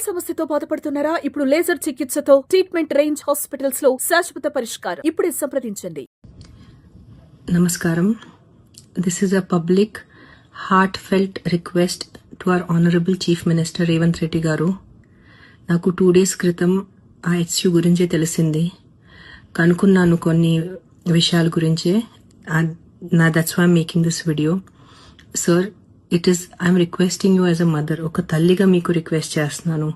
కళ్ల సమస్యతో బాధపడుతున్నారా? ఇప్పుడు లేజర్ చికిత్సతో ట్రీట్మెంట్ రేంజ్ హాస్పిటల్స్ లో శాశ్వత పరిష్కారం. ఇప్పుడే సంప్రదించండి. Namaskaram. This is a public, heartfelt request to our Honorable Chief Minister Revanth Reddy Garu. నాకు 2 days క్రితం ఆ HU గురించి తెలిసింది. కనుక్కున్నాను కొన్ని విషయాల గురించి. That's why I'm making this video. Sir, I'm requesting you as a mother. ఒక తల్లిగా మీకు రిక్వెస్ట్ చేస్తున్నాను.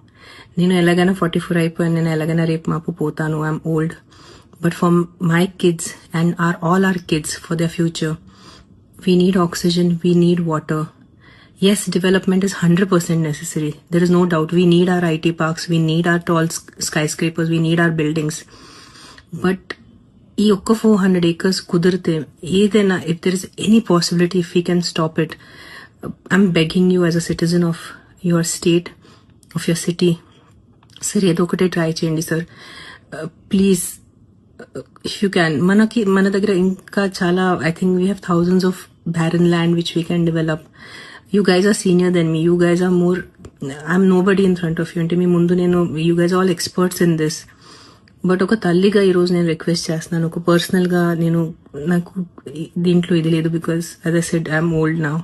నేను ఎలాగైనా 44 అయిపోయాను. నేను ఎలాగైనా రేపు మాపు పోతాను. I'm old. But for my kids and all our kids, for their future, we need oxygen, we need water. Yes, development is 100% necessary. There is no doubt. We need our IT parks, we need our tall skyscrapers, we need our buildings. But ee okka 400 acres kudirte, edaina, if there is any possibility, if we can stop it, I'm begging you as a citizen of your state, of your city. Sir, edo okate try cheyandi sir. Please, if you can, మన దగ్గర ఇంకా చాలా, I think we have thousands of barren land which we can develop. You guys are senior than me. You guys are more, I'm nobody in front of you. అంటే మీ ముందు నేను, you guys are all experts in this. But ఒక తల్లిగా ఈరోజు నేను request చేస్తున్నాను. ఒక పర్సనల్గా నాకు దీంట్లో ఇది లేదు. Because as I said, I'm old now.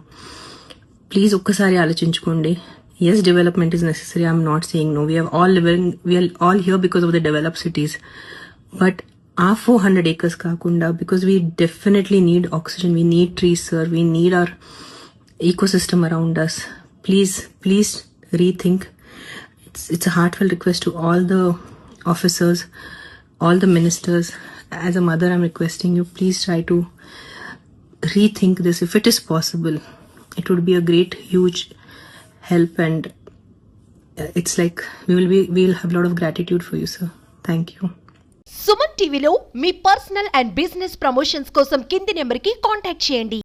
Please ఒక్కసారి ఆలోచించుకోండి. Yes, development is necessary. I'm not saying no. We are all here because of the developed cities. But our 400 acres kakunda, because we definitely need oxygen, we need trees, sir, we need our ecosystem around us. Please rethink. It's a heartfelt request to all the officers, all the ministers. As a mother, I'm requesting you, please try to rethink this. If it is possible, it would be a great, huge help, and it's like we'll have a lot of gratitude for you, sir. Thank you. Suman టీవీలో మీ personal and business promotions కోసం కింది నెంబర్కి contact చేయండి.